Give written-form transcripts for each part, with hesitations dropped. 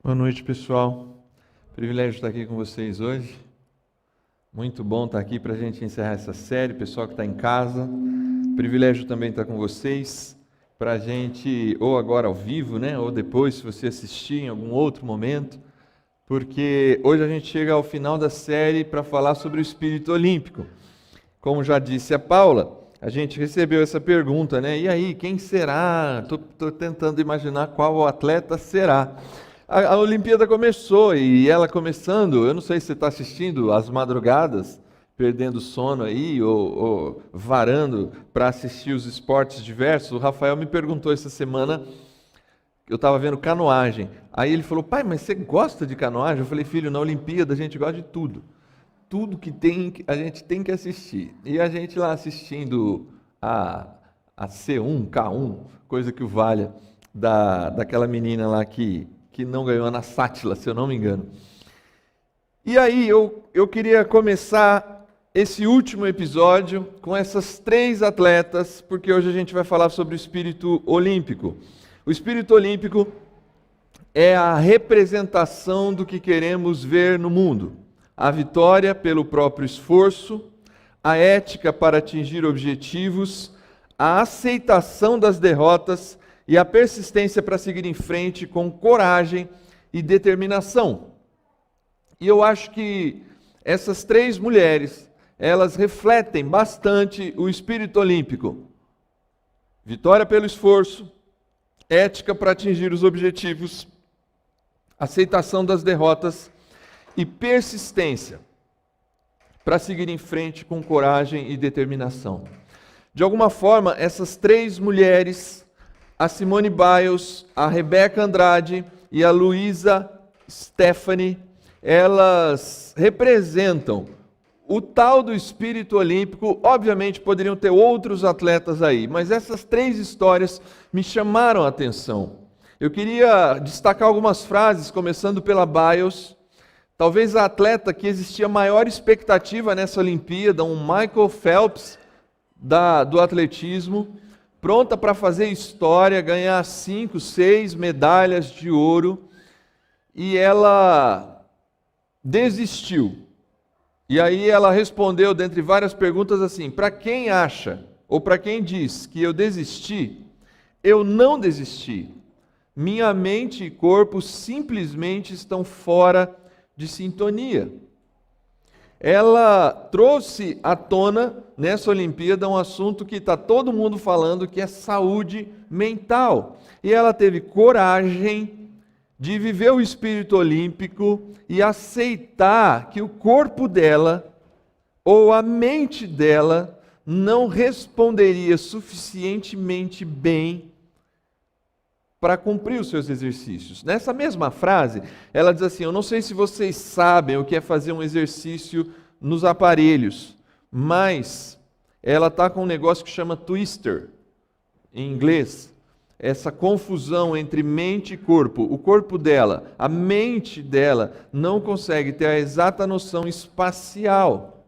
Boa noite, pessoal. Privilégio estar aqui com vocês hoje. Muito bom estar aqui para a gente encerrar essa série. Pessoal que está em casa, privilégio também estar com vocês para a gente, ou agora ao vivo, né, ou depois, se você assistir em algum outro momento, porque hoje a gente chega ao final da série para falar sobre o espírito olímpico. Como já disse a Paula, a gente recebeu essa pergunta, né? E aí, quem será? Estou tentando imaginar qual o atleta será. A Olimpíada começou e ela começando, eu não sei se você está assistindo às madrugadas, perdendo sono aí ou varando para assistir os esportes diversos. O Rafael me perguntou essa semana, eu estava vendo canoagem. Aí ele falou, pai, mas você gosta de canoagem? Eu falei, filho, na Olimpíada a gente gosta de tudo. Tudo que tem, a gente tem que assistir. E a gente lá assistindo a C1, K1, coisa que o valha, daquela menina lá que não ganhou na Sátila, se eu não me engano. E aí eu queria começar esse último episódio com essas três atletas, porque hoje a gente vai falar sobre o espírito olímpico. O espírito olímpico é a representação do que queremos ver no mundo. A vitória pelo próprio esforço, a ética para atingir objetivos, a aceitação das derrotas e a persistência para seguir em frente com coragem e determinação. E eu acho que essas três mulheres, elas refletem bastante o espírito olímpico. Vitória pelo esforço, ética para atingir os objetivos, aceitação das derrotas e persistência para seguir em frente com coragem e determinação. De alguma forma, essas três mulheres, a Simone Biles, a Rebeca Andrade e a Luisa Stephanie, elas representam o tal do espírito olímpico. Obviamente poderiam ter outros atletas aí, mas essas três histórias me chamaram a atenção. Eu queria destacar algumas frases, começando pela Biles. Talvez a atleta que existia maior expectativa nessa Olimpíada, um Michael Phelps do atletismo, pronta para fazer história, ganhar 5, 6 medalhas de ouro, e ela desistiu. E aí ela respondeu, dentre várias perguntas, assim: para quem acha, ou para quem diz que eu desisti, eu não desisti. Minha mente e corpo simplesmente estão fora de sintonia. Ela trouxe à tona, nessa Olimpíada, um assunto que está todo mundo falando, que é saúde mental. E ela teve coragem de viver o espírito olímpico e aceitar que o corpo dela, ou a mente dela, não responderia suficientemente bem para cumprir os seus exercícios. Nessa mesma frase, ela diz assim: eu não sei se vocês sabem o que é fazer um exercício nos aparelhos, mas ela está com um negócio que chama twister, em inglês, essa confusão entre mente e corpo. O corpo dela, a mente dela, não consegue ter a exata noção espacial.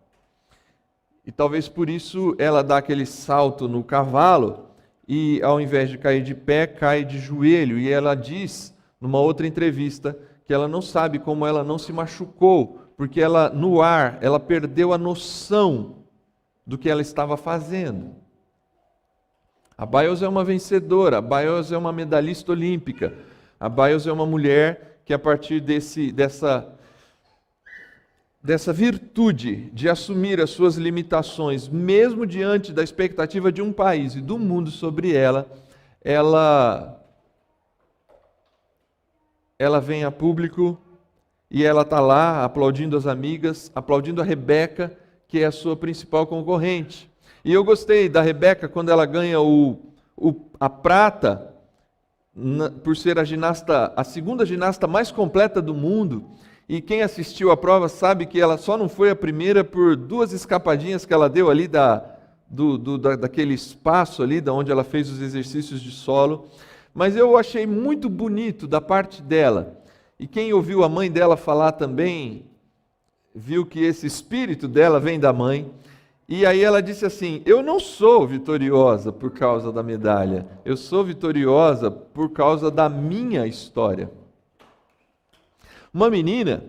E talvez por isso ela dá aquele salto no cavalo, e ao invés de cair de pé, cai de joelho. E ela diz, numa outra entrevista, que ela não sabe como ela não se machucou, porque ela, no ar, ela perdeu a noção do que ela estava fazendo. A Biles é uma vencedora, a Biles é uma medalhista olímpica, a Biles é uma mulher que, a partir dessa virtude de assumir as suas limitações, mesmo diante da expectativa de um país e do mundo sobre ela, ela vem a público e ela está lá aplaudindo as amigas, aplaudindo a Rebeca, que é a sua principal concorrente. E eu gostei da Rebeca quando ela ganha a prata, por ser a segunda ginasta mais completa do mundo. E quem assistiu à prova sabe que ela só não foi a primeira por 2 escapadinhas que ela deu ali daquele espaço ali, da onde ela fez os exercícios de solo. Mas eu achei muito bonito da parte dela. E quem ouviu a mãe dela falar também, viu que esse espírito dela vem da mãe. E aí ela disse assim: eu não sou vitoriosa por causa da medalha, eu sou vitoriosa por causa da minha história. Uma menina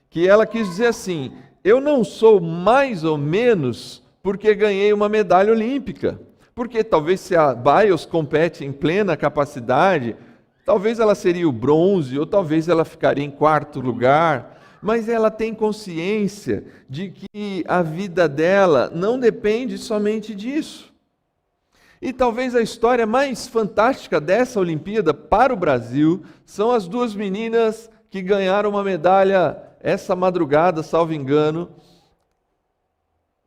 que ela quis dizer assim: eu não sou mais ou menos porque ganhei uma medalha olímpica. Porque talvez se a Biles compete em plena capacidade, talvez ela seria o bronze, ou talvez ela ficaria em quarto lugar, mas ela tem consciência de que a vida dela não depende somente disso. E talvez a história mais fantástica dessa Olimpíada para o Brasil são as duas meninas que ganharam uma medalha essa madrugada, salvo engano,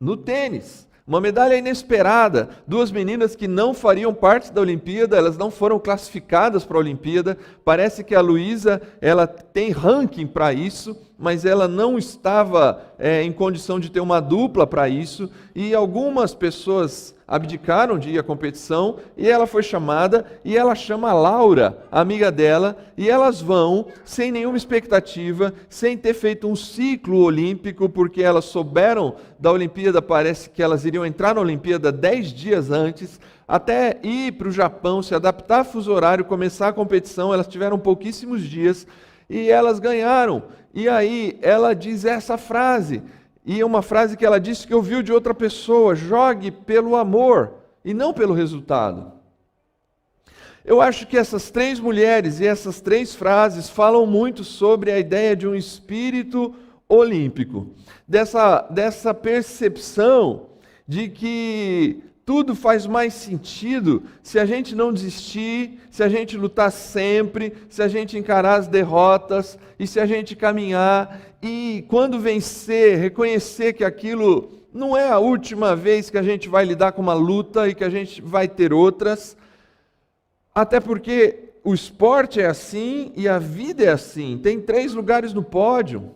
no tênis. Uma medalha inesperada, duas meninas que não fariam parte da Olimpíada, elas não foram classificadas para a Olimpíada. Parece que a Luísa, ela tem ranking para isso, mas ela não estava em condição de ter uma dupla para isso, e algumas pessoas abdicaram de ir à competição, e ela foi chamada, e ela chama a Laura, a amiga dela, e elas vão sem nenhuma expectativa, sem ter feito um ciclo olímpico, porque elas souberam da Olimpíada, parece que elas iriam entrar na Olimpíada 10 dias antes, até ir para o Japão, se adaptar ao fuso horário, começar a competição. Elas tiveram pouquíssimos dias, e elas ganharam. E aí ela diz essa frase, e é uma frase que ela disse que ouviu de outra pessoa: jogue pelo amor e não pelo resultado. Eu acho que essas três mulheres e essas três frases falam muito sobre a ideia de um espírito olímpico, dessa percepção de que tudo faz mais sentido se a gente não desistir, se a gente lutar sempre, se a gente encarar as derrotas e se a gente caminhar e, quando vencer, reconhecer que aquilo não é a última vez que a gente vai lidar com uma luta e que a gente vai ter outras. Até porque o esporte é assim e a vida é assim. Tem 3 lugares no pódio.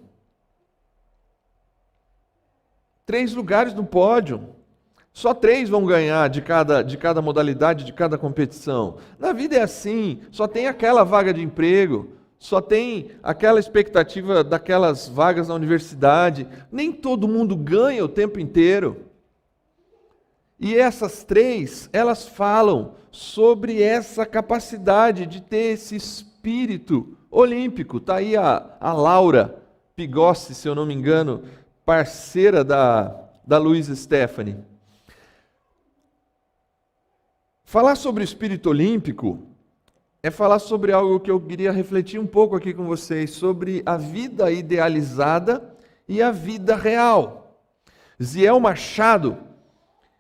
3 lugares no pódio. Só 3 vão ganhar de cada modalidade, de cada competição. Na vida é assim, só tem aquela vaga de emprego, só tem aquela expectativa daquelas vagas na universidade. Nem todo mundo ganha o tempo inteiro. E essas 3, elas falam sobre essa capacidade de ter esse espírito olímpico. Está aí a Laura Pigossi, se eu não me engano, parceira da Luísa Stephanie. Falar sobre o espírito olímpico é falar sobre algo que eu queria refletir um pouco aqui com vocês, sobre a vida idealizada e a vida real. Ziel Machado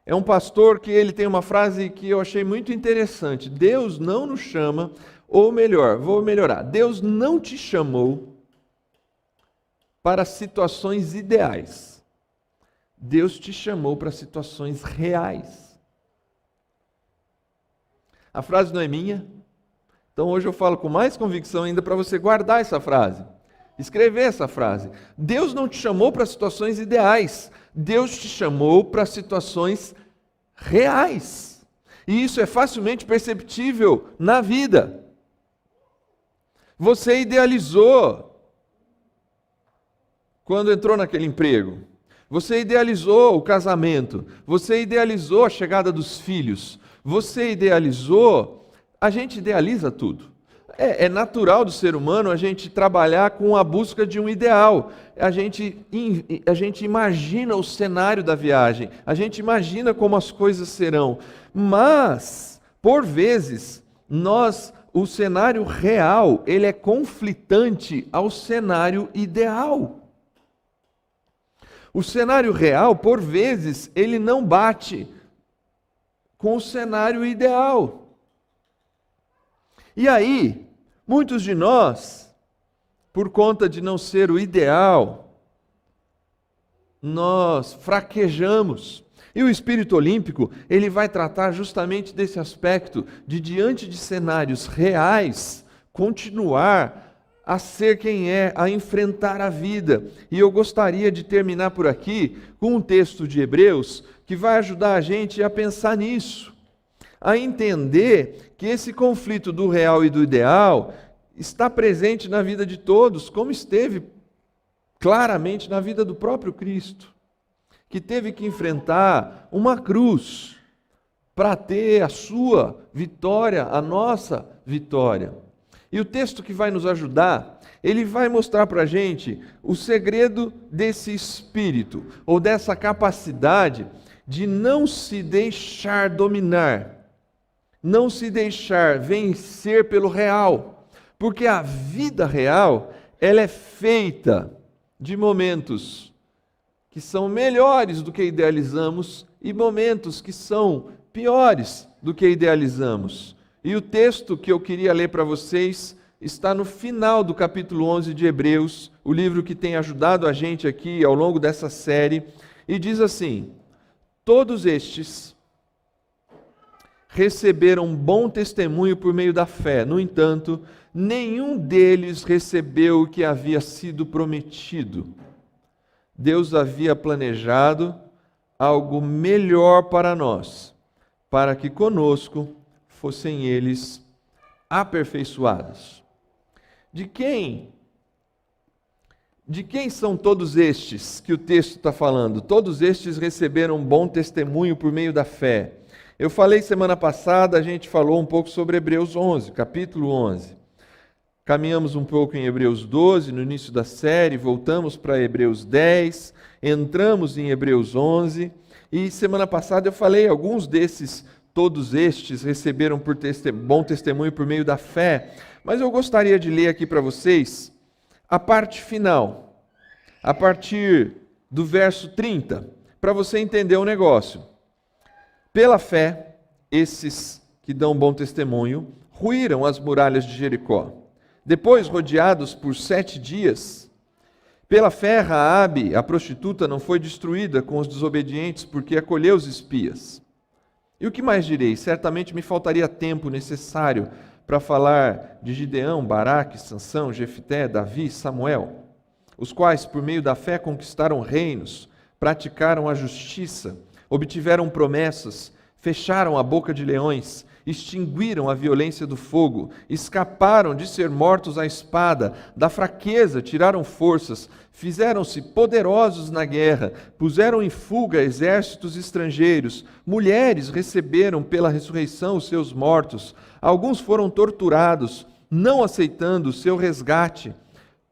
é um pastor que ele tem uma frase que eu achei muito interessante: Deus não nos chama, ou melhor, vou melhorar, Deus não te chamou para situações ideais. Deus te chamou para situações reais. A frase não é minha, então hoje eu falo com mais convicção ainda para você guardar essa frase, escrever essa frase. Deus não te chamou para situações ideais, Deus te chamou para situações reais. E isso é facilmente perceptível na vida. Você idealizou quando entrou naquele emprego. Você idealizou o casamento. Você idealizou a chegada dos filhos. Você idealizou, a gente idealiza tudo. É natural do ser humano a gente trabalhar com a busca de um ideal. A gente imagina o cenário da viagem, a gente imagina como as coisas serão. Mas, por vezes, o cenário real, ele é conflitante ao cenário ideal. O cenário real, por vezes, ele não bate com o cenário ideal. E aí, muitos de nós, por conta de não ser o ideal, nós fraquejamos. E o espírito olímpico, ele vai tratar justamente desse aspecto de, diante de cenários reais, continuar a ser quem é, a enfrentar a vida. E eu gostaria de terminar por aqui com um texto de Hebreus que vai ajudar a gente a pensar nisso, a entender que esse conflito do real e do ideal está presente na vida de todos, como esteve claramente na vida do próprio Cristo, que teve que enfrentar uma cruz para ter a sua vitória, a nossa vitória. E o texto que vai nos ajudar ele vai mostrar para a gente o segredo desse espírito, ou dessa capacidade de não se deixar dominar, não se deixar vencer pelo real, porque a vida real, ela é feita de momentos que são melhores do que idealizamos e momentos que são piores do que idealizamos. E o texto que eu queria ler para vocês está no final do capítulo 11 de Hebreus, o livro que tem ajudado a gente aqui ao longo dessa série, e diz assim: todos estes receberam bom testemunho por meio da fé. No entanto, nenhum deles recebeu o que havia sido prometido. Deus havia planejado algo melhor para nós, para que conosco fossem eles aperfeiçoados. De quem são todos estes que o texto está falando? Todos estes receberam bom testemunho por meio da fé. Eu falei semana passada, a gente falou um pouco sobre Hebreus 11, capítulo 11. Caminhamos um pouco em Hebreus 12, no início da série, voltamos para Hebreus 10, entramos em Hebreus 11, e semana passada eu falei, alguns desses, todos estes, receberam bom testemunho por meio da fé, mas eu gostaria de ler aqui para vocês a parte final, a partir do verso 30, para você entender o negócio. Pela fé, esses que dão bom testemunho, ruíram as muralhas de Jericó. Depois, rodeados por 7 dias, pela fé, Raabe, a prostituta, não foi destruída com os desobedientes, porque acolheu os espias. E o que mais direi? Certamente me faltaria tempo necessário para falar de Gideão, Baraque, Sansão, Jefté, Davi, Samuel, os quais, por meio da fé, conquistaram reinos, praticaram a justiça, obtiveram promessas, fecharam a boca de leões, extinguiram a violência do fogo, escaparam de ser mortos à espada, da fraqueza tiraram forças, fizeram-se poderosos na guerra, puseram em fuga exércitos estrangeiros, mulheres receberam pela ressurreição os seus mortos, alguns foram torturados, não aceitando o seu resgate,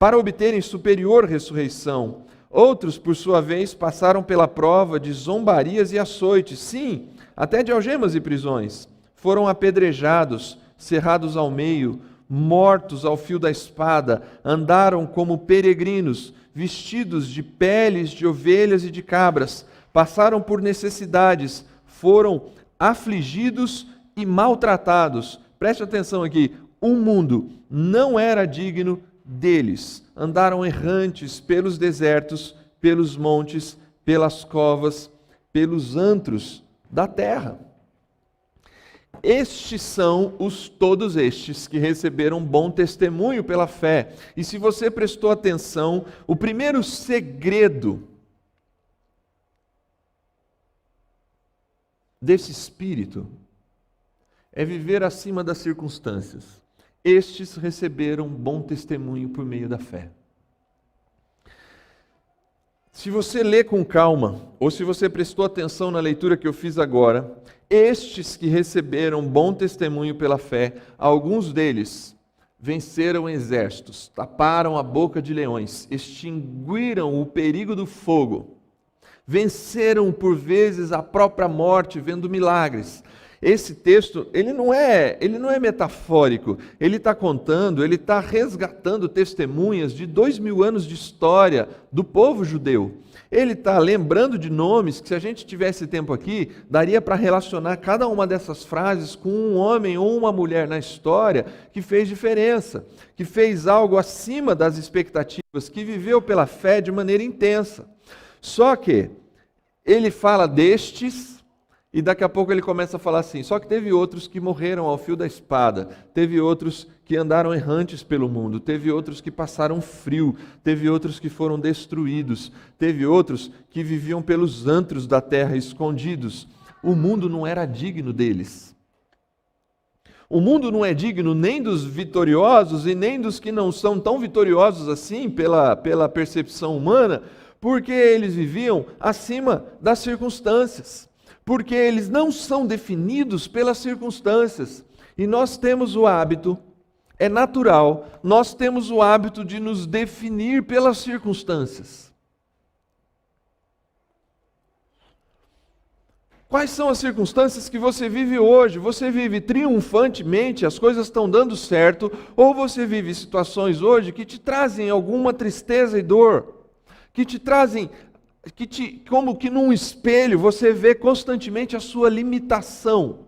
para obterem superior ressurreição. Outros, por sua vez, passaram pela prova de zombarias e açoites, sim, até de algemas e prisões. Foram apedrejados, cerrados ao meio, mortos ao fio da espada, andaram como peregrinos, vestidos de peles de ovelhas e de cabras, passaram por necessidades, foram afligidos e maltratados. Preste atenção aqui, o mundo não era digno deles. Andaram errantes pelos desertos, pelos montes, pelas covas, pelos antros da terra. Estes são todos estes que receberam bom testemunho pela fé. E se você prestou atenção, o primeiro segredo desse espírito é viver acima das circunstâncias. Estes receberam bom testemunho por meio da fé. Se você lê com calma, ou se você prestou atenção na leitura que eu fiz agora, estes que receberam bom testemunho pela fé, alguns deles venceram exércitos, taparam a boca de leões, extinguiram o perigo do fogo, venceram por vezes a própria morte, vendo milagres. Esse texto, ele não é metafórico, ele está contando, ele está resgatando testemunhas de 2000 anos de história do povo judeu. Ele está lembrando de nomes que, se a gente tivesse tempo aqui, daria para relacionar cada uma dessas frases com um homem ou uma mulher na história que fez diferença, que fez algo acima das expectativas, que viveu pela fé de maneira intensa. Só que ele fala destes, e daqui a pouco ele começa a falar assim, só que teve outros que morreram ao fio da espada, teve outros que andaram errantes pelo mundo, teve outros que passaram frio, teve outros que foram destruídos, teve outros que viviam pelos antros da terra escondidos. O mundo não era digno deles. O mundo não é digno nem dos vitoriosos e nem dos que não são tão vitoriosos assim pela percepção humana, porque eles viviam acima das circunstâncias. Porque eles não são definidos pelas circunstâncias. E nós temos o hábito É natural, nós temos o hábito de nos definir pelas circunstâncias. Quais são as circunstâncias que você vive hoje? Você vive triunfantemente, as coisas estão dando certo, ou você vive situações hoje que te trazem alguma tristeza e dor, que te trazem, como que num espelho você vê constantemente a sua limitação.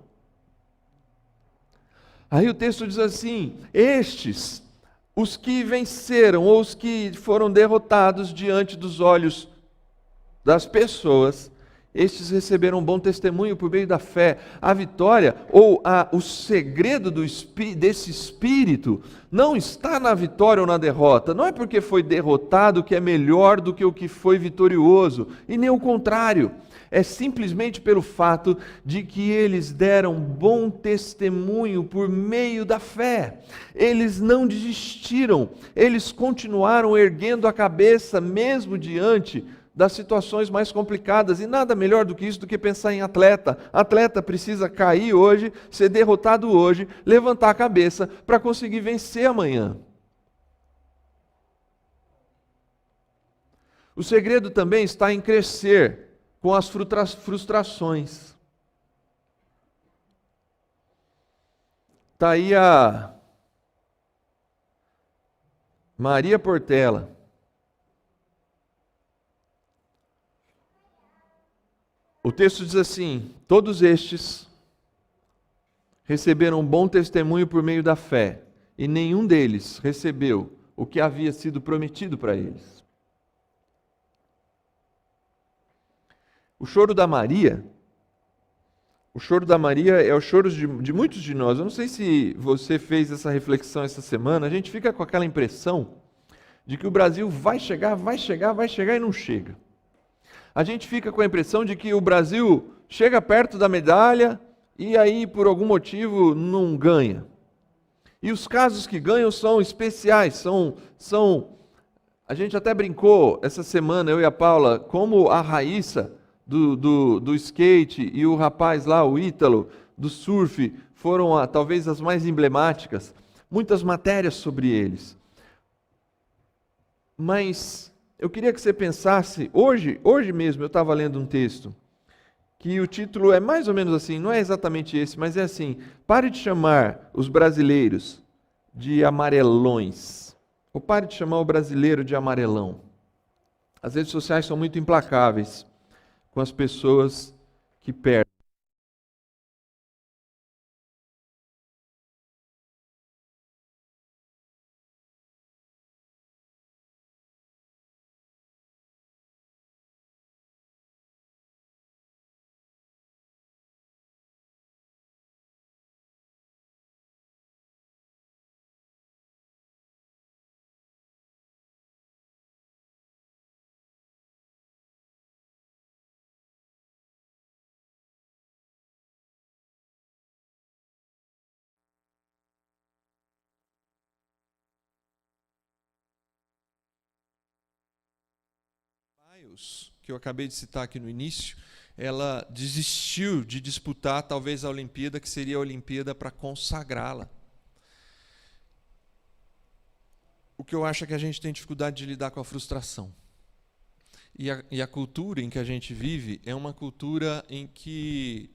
Aí o texto diz assim: estes, os que venceram, ou os que foram derrotados diante dos olhos das pessoas, estes receberam um bom testemunho por meio da fé. A vitória, ou o segredo desse espírito, não está na vitória ou na derrota. Não é porque foi derrotado que é melhor do que o que foi vitorioso, e nem o contrário. É simplesmente pelo fato de que eles deram bom testemunho por meio da fé. Eles não desistiram, eles continuaram erguendo a cabeça mesmo diante das situações mais complicadas, e nada melhor do que isso, do que pensar em atleta. Atleta precisa cair hoje, ser derrotado hoje, levantar a cabeça para conseguir vencer amanhã. O segredo também está em crescer com as frustrações. Está aí a Maria Portela. O texto diz assim: todos estes receberam um bom testemunho por meio da fé, e nenhum deles recebeu o que havia sido prometido para eles. O choro da Maria é o choro de muitos de nós. Eu não sei se você fez essa reflexão essa semana, a gente fica com aquela impressão de que o Brasil vai chegar e não chega. A gente fica com a impressão de que o Brasil chega perto da medalha e aí, por algum motivo, não ganha. E os casos que ganham são especiais, A gente até brincou essa semana, eu e a Paula, como a Raíssa do skate e o rapaz lá, o Ítalo, do surf, foram talvez as mais emblemáticas. Muitas matérias sobre eles. Mas eu queria que você pensasse, hoje mesmo eu estava lendo um texto, que o título é mais ou menos assim, não é exatamente esse, mas é assim: pare de chamar os brasileiros de amarelões, ou pare de chamar o brasileiro de amarelão. As redes sociais são muito implacáveis com as pessoas que perdem. Que eu acabei de citar aqui no início, ela desistiu de disputar talvez a Olimpíada, que seria a Olimpíada para consagrá-la. O que eu acho é que a gente tem dificuldade de lidar com a frustração. E a cultura em que a gente vive é uma cultura em que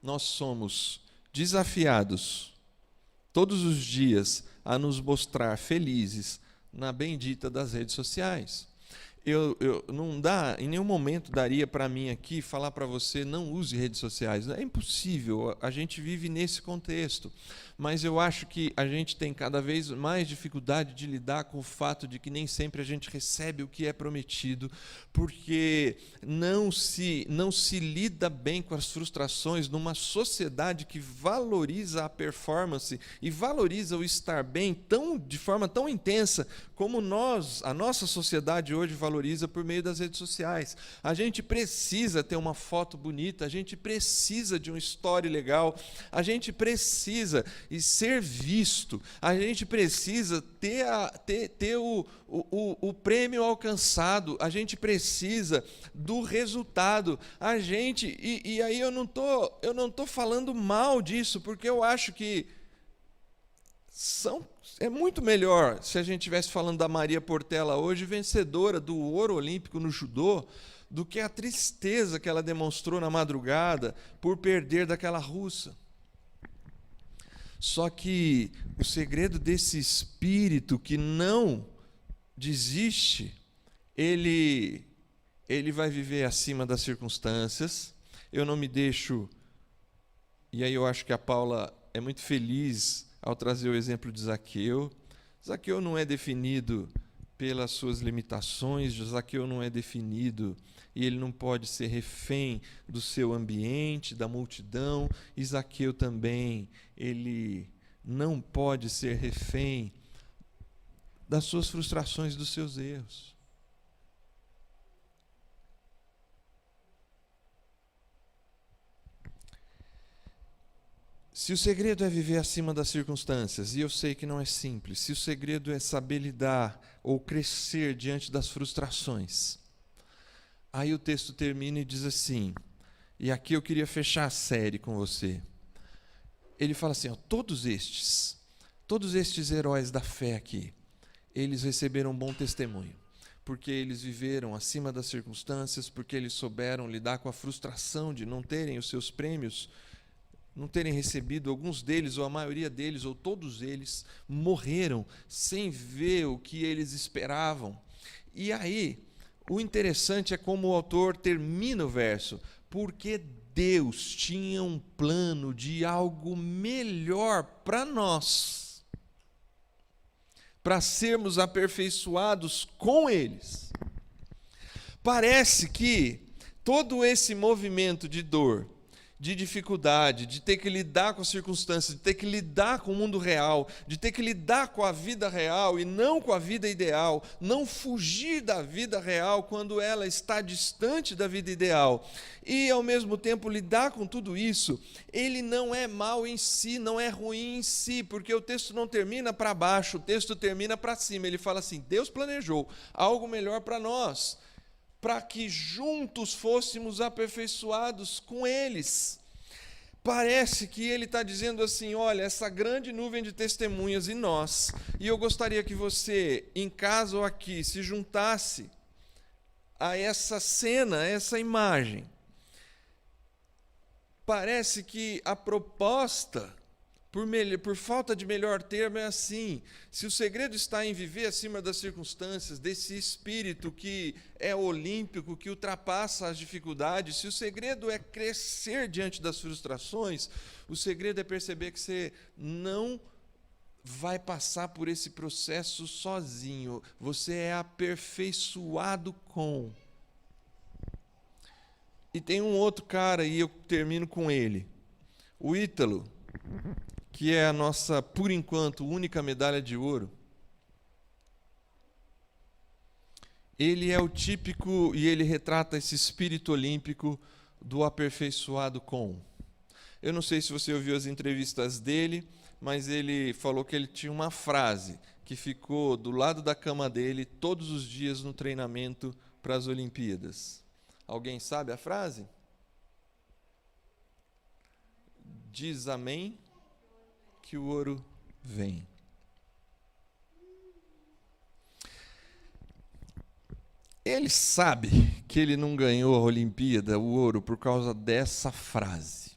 nós somos desafiados todos os dias a nos mostrar felizes na bendita das redes sociais. Não dá, em nenhum momento daria para mim aqui falar para você não use redes sociais. É impossível, a gente vive nesse contexto. Mas eu acho que a gente tem cada vez mais dificuldade de lidar com o fato de que nem sempre a gente recebe o que é prometido, porque não se lida bem com as frustrações numa sociedade que valoriza a performance e valoriza o estar bem de forma tão intensa como a nossa sociedade hoje valoriza por meio das redes sociais. A gente precisa ter uma foto bonita, a gente precisa de um story legal, a gente precisa ser visto, a gente precisa ter o prêmio alcançado, a gente precisa do resultado. E aí eu não tô falando mal disso, porque eu acho que É muito melhor se a gente estivesse falando da Maria Portela hoje, vencedora do ouro olímpico no judô, do que a tristeza que ela demonstrou na madrugada por perder daquela russa. Só que o segredo desse espírito que não desiste, ele vai viver acima das circunstâncias. Eu não me deixo... E aí eu acho que a Paula é muito feliz ao trazer o exemplo de Zaqueu. Zaqueu não é definido pelas suas limitações, Zaqueu não é definido e ele não pode ser refém do seu ambiente, da multidão, e Zaqueu também, ele não pode ser refém das suas frustrações, dos seus erros. Se o segredo é viver acima das circunstâncias, e eu sei que não é simples, se o segredo é saber lidar ou crescer diante das frustrações, aí o texto termina e diz assim, e aqui eu queria fechar a série com você. Ele fala assim, ó, todos estes heróis da fé aqui, eles receberam um bom testemunho, porque eles viveram acima das circunstâncias, porque eles souberam lidar com a frustração de não terem os seus prêmios, não terem recebido. Alguns deles, ou a maioria deles, ou todos eles, morreram sem ver o que eles esperavam. E aí, o interessante é como o autor termina o verso, porque Deus tinha um plano de algo melhor para nós, para sermos aperfeiçoados com eles. Parece que todo esse movimento de dor, de dificuldade, de ter que lidar com as circunstâncias, de ter que lidar com o mundo real, de ter que lidar com a vida real e não com a vida ideal, não fugir da vida real quando ela está distante da vida ideal, e ao mesmo tempo lidar com tudo isso, ele não é mal em si, não é ruim em si, porque o texto não termina para baixo, o texto termina para cima. Ele fala assim, Deus planejou algo melhor para nós, para que juntos fôssemos aperfeiçoados com eles. Parece que ele está dizendo assim, olha, essa grande nuvem de testemunhas e nós, e eu gostaria que você, em casa ou aqui, se juntasse a essa cena, a essa imagem. Parece que a proposta, por falta de melhor termo, é assim, se o segredo está em viver acima das circunstâncias, desse espírito que é olímpico, que ultrapassa as dificuldades, se o segredo é crescer diante das frustrações, o segredo é perceber que você não vai passar por esse processo sozinho, você é aperfeiçoado com. E tem um outro cara, e eu termino com ele, o Ítalo, que é a nossa, por enquanto, única medalha de ouro. Ele é o típico, e ele retrata esse espírito olímpico do aperfeiçoado com. Eu não sei se você ouviu as entrevistas dele, mas ele falou que ele tinha uma frase que ficou do lado da cama dele todos os dias no treinamento para as Olimpíadas. Alguém sabe a frase? Diz amém, que o ouro vem. Ele sabe que ele não ganhou a Olimpíada, o ouro, por causa dessa frase.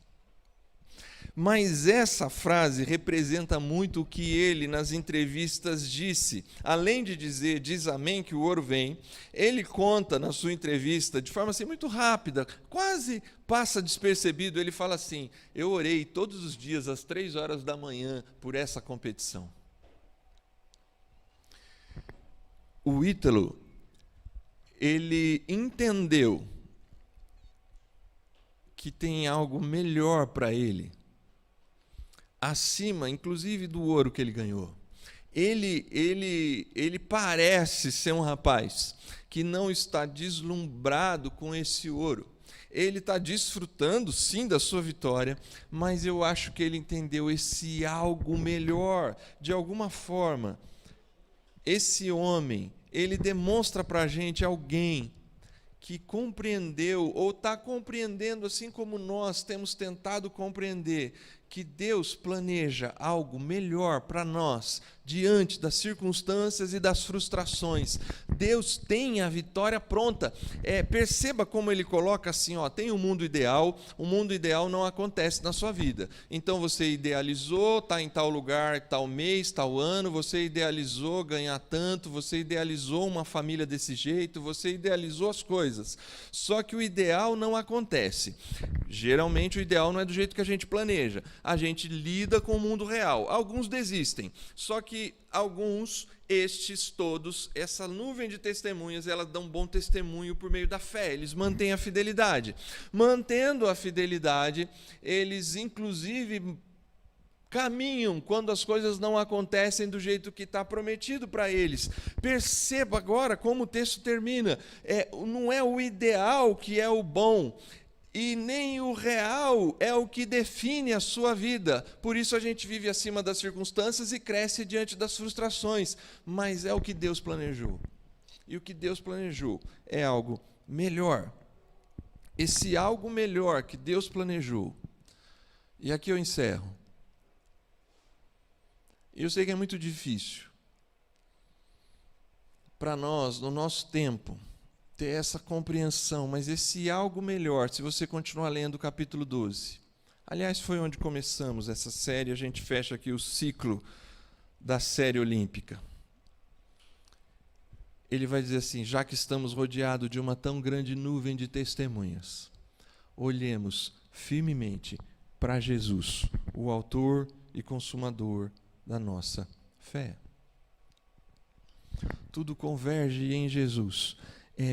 Mas essa frase representa muito o que ele, nas entrevistas, disse. Além de dizer, diz amém, que o ouro vem, ele conta na sua entrevista, de forma assim, muito rápida, quase passa despercebido, ele fala assim, eu orei todos os dias, às 3 horas da manhã, por essa competição. O Ítalo, ele entendeu que tem algo melhor para ele, acima, inclusive, do ouro que ele ganhou. Ele parece ser um rapaz que não está deslumbrado com esse ouro. Ele está desfrutando, sim, da sua vitória, mas eu acho que ele entendeu esse algo melhor. De alguma forma, esse homem, ele demonstra para a gente alguém que compreendeu, ou está compreendendo, assim como nós temos tentado compreender, que Deus planeja algo melhor para nós diante das circunstâncias e das frustrações. Deus tem a vitória pronta. Perceba como ele coloca assim, tem o mundo ideal não acontece na sua vida. Então você idealizou, está em tal lugar, tal mês, tal ano, você idealizou ganhar tanto, você idealizou uma família desse jeito, você idealizou as coisas. Só que o ideal não acontece. Geralmente o ideal não é do jeito que a gente planeja. A gente lida com o mundo real. Alguns desistem. Só que alguns, todos, essa nuvem de testemunhas, elas dão bom testemunho por meio da fé. Eles mantêm a fidelidade. Mantendo a fidelidade, eles inclusive caminham quando as coisas não acontecem do jeito que está prometido para eles. Perceba agora como o texto termina. Não é o ideal que é o bom, e nem o real é o que define a sua vida. Por isso a gente vive acima das circunstâncias e cresce diante das frustrações. Mas é o que Deus planejou. E o que Deus planejou é algo melhor. Esse algo melhor que Deus planejou. E aqui eu encerro. Eu sei que é muito difícil para nós, no nosso tempo, ter essa compreensão, mas esse algo melhor, se você continuar lendo o capítulo 12. Aliás, foi onde começamos essa série, a gente fecha aqui o ciclo da série olímpica. Ele vai dizer assim: já que estamos rodeados de uma tão grande nuvem de testemunhas, olhemos firmemente para Jesus, o autor e consumador da nossa fé. Tudo converge em Jesus.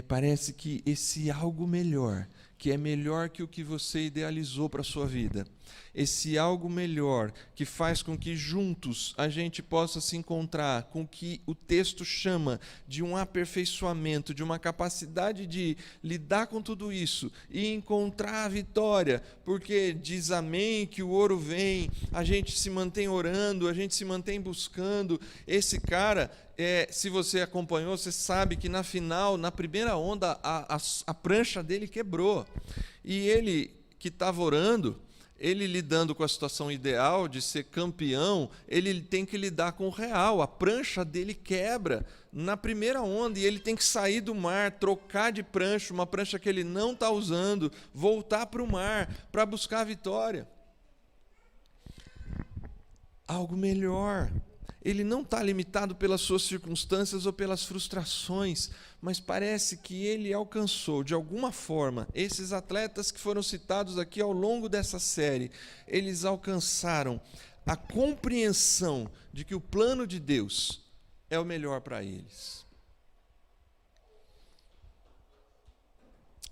Parece que esse algo melhor, que é melhor que o que você idealizou para a sua vida, esse algo melhor que faz com que juntos a gente possa se encontrar com o que o texto chama de um aperfeiçoamento, de uma capacidade de lidar com tudo isso e encontrar a vitória, porque diz amém que o ouro vem, a gente se mantém orando, a gente se mantém buscando. Esse cara, se você acompanhou, você sabe que na final, na primeira onda, a prancha dele quebrou, e ele que estava orando, ele lidando com a situação ideal de ser campeão, ele tem que lidar com o real. A prancha dele quebra na primeira onda e ele tem que sair do mar, trocar de prancha, uma prancha que ele não está usando, voltar para o mar para buscar a vitória. Algo melhor. Ele não está limitado pelas suas circunstâncias ou pelas frustrações, mas parece que ele alcançou, de alguma forma, esses atletas que foram citados aqui ao longo dessa série, eles alcançaram a compreensão de que o plano de Deus é o melhor para eles.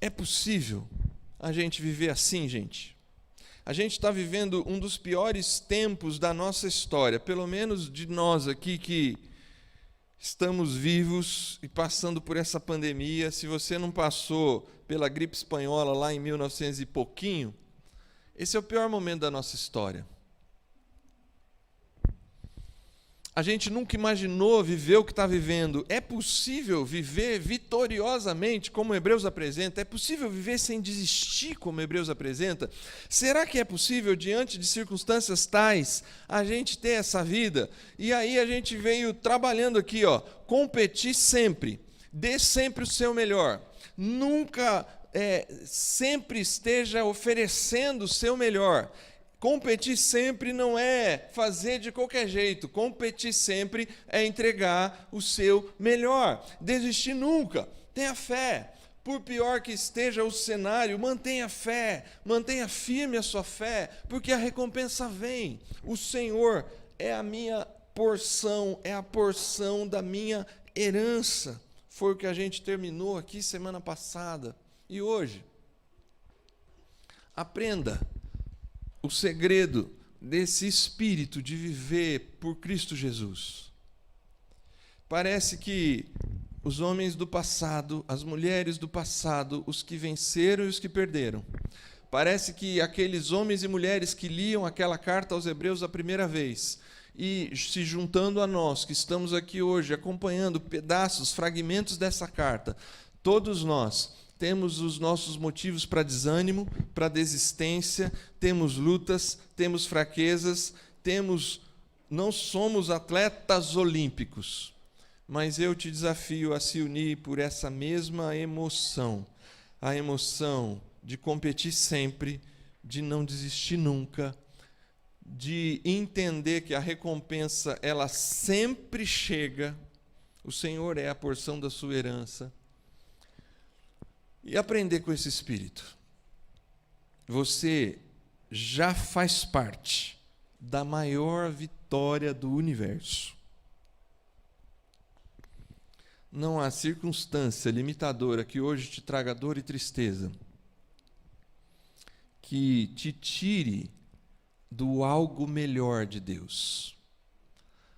É possível a gente viver assim, gente? A gente está vivendo um dos piores tempos da nossa história, pelo menos de nós aqui que estamos vivos e passando por essa pandemia. Se você não passou pela gripe espanhola lá em 1900 e pouquinho, esse é o pior momento da nossa história. A gente nunca imaginou viver o que está vivendo. É possível viver vitoriosamente, como Hebreus apresenta? É possível viver sem desistir, como Hebreus apresenta? Será que é possível, diante de circunstâncias tais, a gente ter essa vida? E aí a gente veio trabalhando aqui, competir sempre, dê sempre o seu melhor. Nunca, sempre esteja oferecendo o seu melhor. Competir sempre não é fazer de qualquer jeito. Competir sempre é entregar o seu melhor. Desistir nunca. Tenha fé. Por pior que esteja o cenário, mantenha fé. Mantenha firme a sua fé, porque a recompensa vem. O Senhor é a minha porção, é a porção da minha herança. Foi o que a gente terminou aqui semana passada. E hoje, aprenda o segredo desse espírito de viver por Cristo Jesus. Parece que os homens do passado, as mulheres do passado, os que venceram e os que perderam, parece que aqueles homens e mulheres que liam aquela carta aos Hebreus a primeira vez e se juntando a nós, que estamos aqui hoje acompanhando pedaços, fragmentos dessa carta, todos nós temos os nossos motivos para desânimo, para desistência, temos lutas, temos fraquezas, não somos atletas olímpicos, mas eu te desafio a se unir por essa mesma emoção, a emoção de competir sempre, de não desistir nunca, de entender que a recompensa ela sempre chega, o Senhor é a porção da sua herança, e aprender com esse espírito. Você já faz parte da maior vitória do universo. Não há circunstância limitadora que hoje te traga dor e tristeza, que te tire do algo melhor de Deus.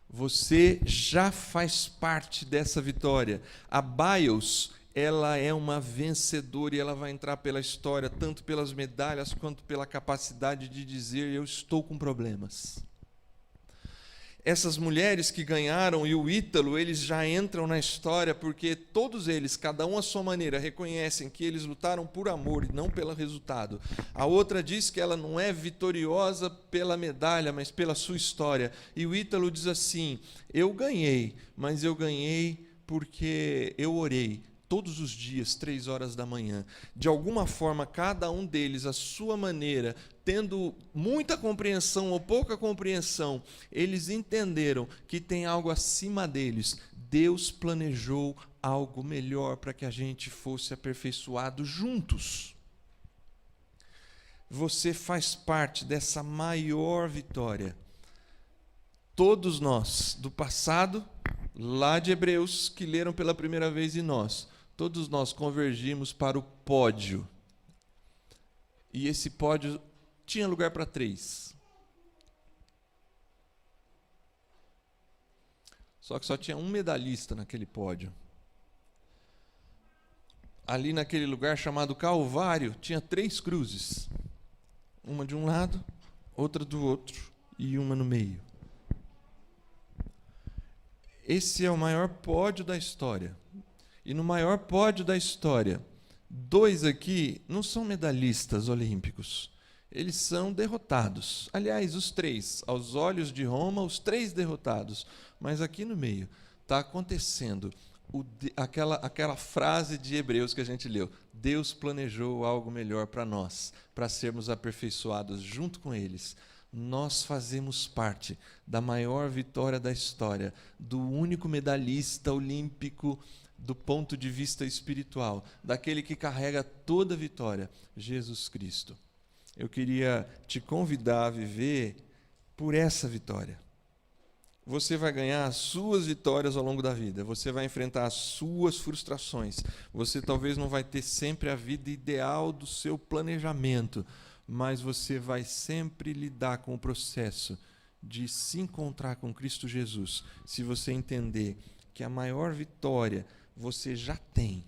Você já faz parte dessa vitória. A Biles, ela é uma vencedora e ela vai entrar pela história, tanto pelas medalhas quanto pela capacidade de dizer: eu estou com problemas. Essas mulheres que ganharam e o Ítalo, eles já entram na história porque todos eles, cada um à sua maneira, reconhecem que eles lutaram por amor e não pelo resultado. A outra diz que ela não é vitoriosa pela medalha, mas pela sua história. E o Ítalo diz assim: eu ganhei, mas eu ganhei porque eu orei todos os dias, 3 horas da manhã. De alguma forma, cada um deles, à sua maneira, tendo muita compreensão ou pouca compreensão, eles entenderam que tem algo acima deles. Deus planejou algo melhor para que a gente fosse aperfeiçoado juntos. Você faz parte dessa maior vitória. Todos nós, do passado, lá de Hebreus, que leram pela primeira vez, e nós, todos nós convergimos para o pódio. E esse pódio tinha lugar para 3. Só que só tinha um medalhista naquele pódio. Ali naquele lugar chamado Calvário, tinha 3 cruzes. Uma de um lado, outra do outro e uma no meio. Esse é o maior pódio da história. E no maior pódio da história, 2 aqui não são medalhistas olímpicos. Eles são derrotados. Aliás, os 3, aos olhos de Roma, os 3 derrotados. Mas aqui no meio está acontecendo aquela frase de Hebreus que a gente leu. Deus planejou algo melhor para nós, para sermos aperfeiçoados junto com eles. Nós fazemos parte da maior vitória da história, do único medalhista olímpico do ponto de vista espiritual, daquele que carrega toda a vitória, Jesus Cristo. Eu queria te convidar a viver por essa vitória. Você vai ganhar as suas vitórias ao longo da vida, você vai enfrentar as suas frustrações, você talvez não vai ter sempre a vida ideal do seu planejamento, mas você vai sempre lidar com o processo de se encontrar com Cristo Jesus, se você entender que a maior vitória você já tem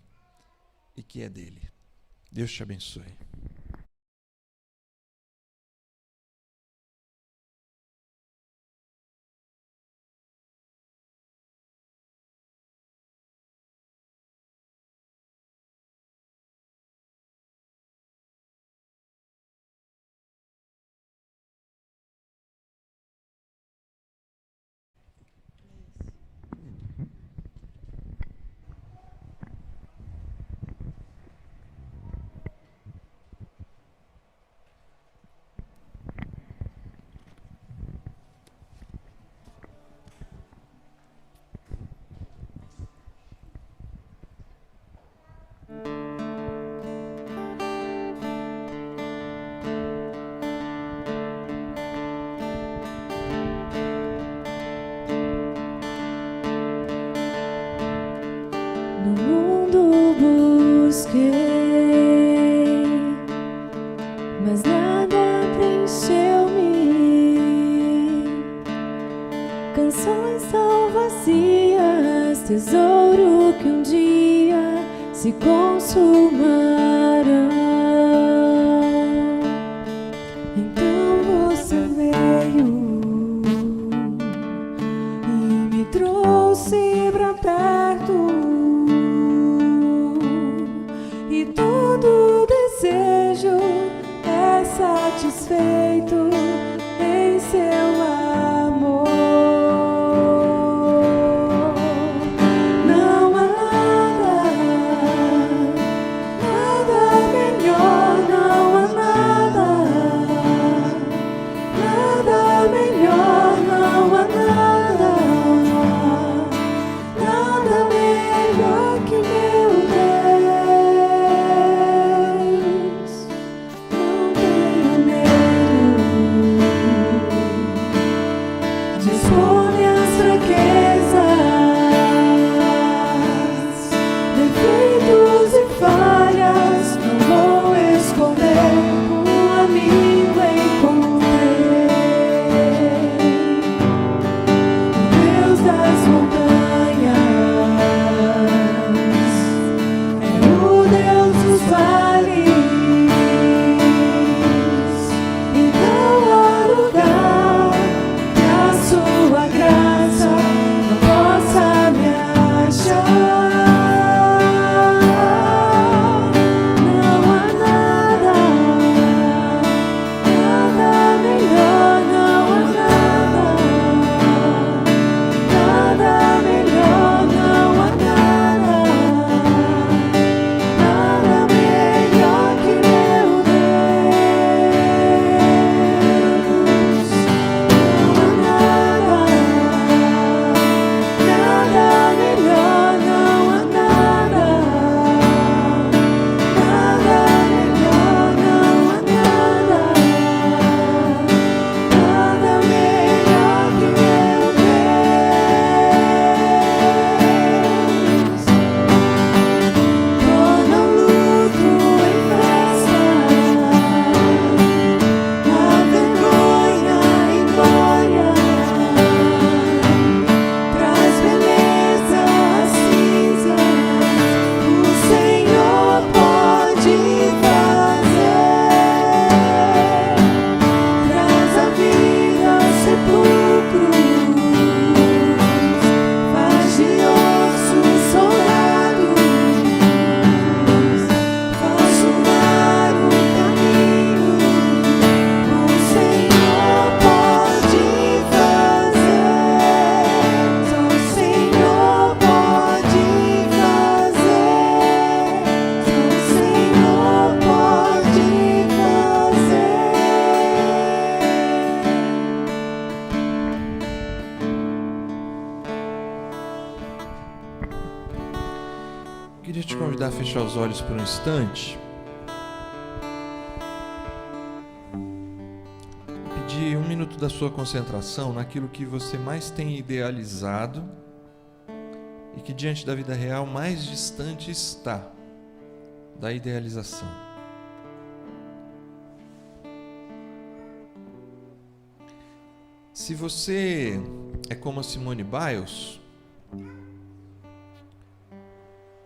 e que é dele. Deus te abençoe. No mundo busquei, mas nada preencheu-me. Canções tão vazias, tesouro que um dia se consumarão. Então você veio e me trouxe pra perto. E tu Eu queria te convidar a fechar os olhos por um instante. Pedir 1 minuto da sua concentração naquilo que você mais tem idealizado e que diante da vida real mais distante está da idealização. Se você é como a Simone Biles,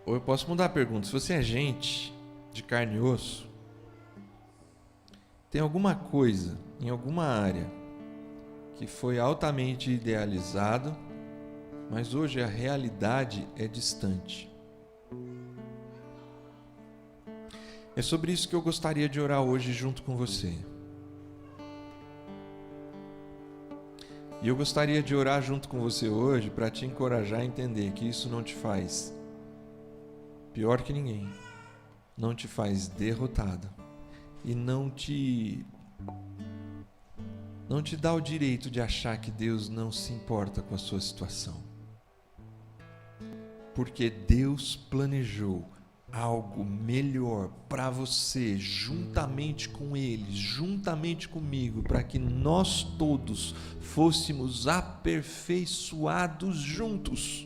ou eu posso mudar a pergunta, se você é gente de carne e osso, tem alguma coisa em alguma área que foi altamente idealizado, mas hoje a realidade é distante. É sobre isso que eu gostaria de orar hoje junto com você. E eu gostaria de orar junto com você hoje para te encorajar a entender que isso não te faz pior que ninguém, não te faz derrotado e não te dá o direito de achar que Deus não se importa com a sua situação. Porque Deus planejou algo melhor para você, juntamente com Ele, juntamente comigo, para que nós todos fôssemos aperfeiçoados juntos,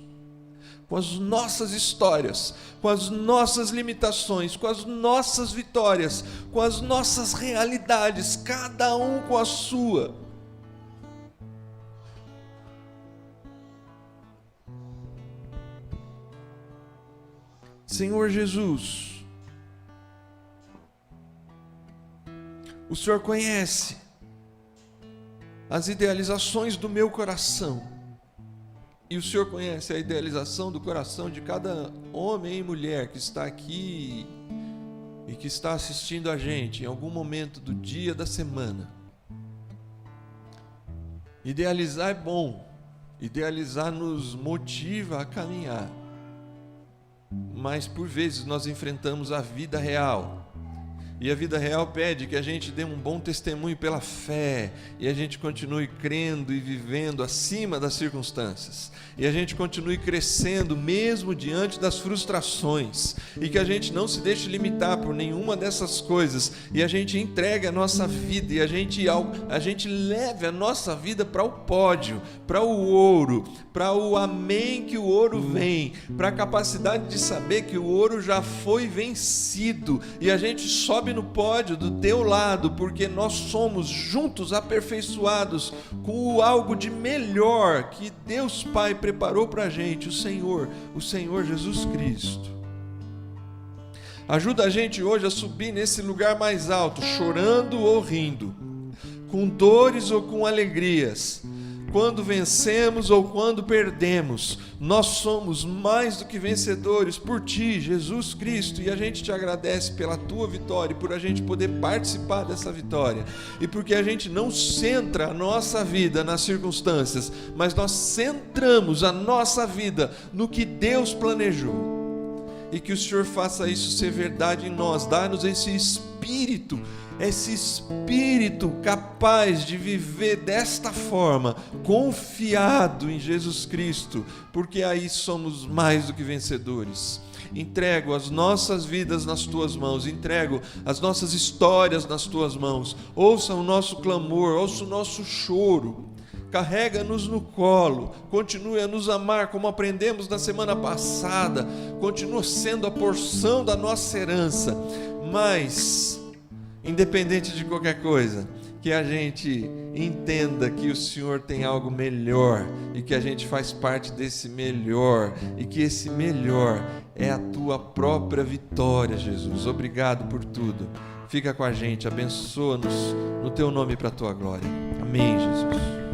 com as nossas histórias, com as nossas limitações, com as nossas vitórias, com as nossas realidades, cada um com a sua. Senhor Jesus, o Senhor conhece as idealizações do meu coração, e o Senhor conhece a idealização do coração de cada homem e mulher que está aqui e que está assistindo a gente em algum momento do dia, da semana. Idealizar é bom, idealizar nos motiva a caminhar. Mas por vezes nós enfrentamos a vida real, e a vida real pede que a gente dê um bom testemunho pela fé, e a gente continue crendo e vivendo acima das circunstâncias, e a gente continue crescendo mesmo diante das frustrações, e que a gente não se deixe limitar por nenhuma dessas coisas, e a gente entregue a nossa vida, e a gente leve a nossa vida para o pódio, para o ouro, para o amém que o ouro vem, para a capacidade de saber que o ouro já foi vencido, e a gente sobe no pódio do teu lado, porque nós somos juntos aperfeiçoados com algo de melhor que Deus Pai preparou para a gente, o Senhor Jesus Cristo. Ajuda a gente hoje a subir nesse lugar mais alto, chorando ou rindo, com dores ou com alegrias, quando vencemos ou quando perdemos, nós somos mais do que vencedores por Ti, Jesus Cristo, e a gente te agradece pela Tua vitória, e por a gente poder participar dessa vitória, e porque a gente não centra a nossa vida nas circunstâncias, mas nós centramos a nossa vida no que Deus planejou, e que o Senhor faça isso ser verdade em nós, dá-nos esse espírito capaz de viver desta forma, confiado em Jesus Cristo, porque aí somos mais do que vencedores. Entrego as nossas vidas nas Tuas mãos, entrego as nossas histórias nas Tuas mãos, ouça o nosso clamor, ouça o nosso choro, carrega-nos no colo, continue a nos amar como aprendemos na semana passada, continua sendo a porção da nossa herança, mas independente de qualquer coisa, que a gente entenda que o Senhor tem algo melhor e que a gente faz parte desse melhor e que esse melhor é a Tua própria vitória, Jesus. Obrigado por tudo. Fica com a gente, abençoa-nos no Teu nome para a Tua glória. Amém, Jesus.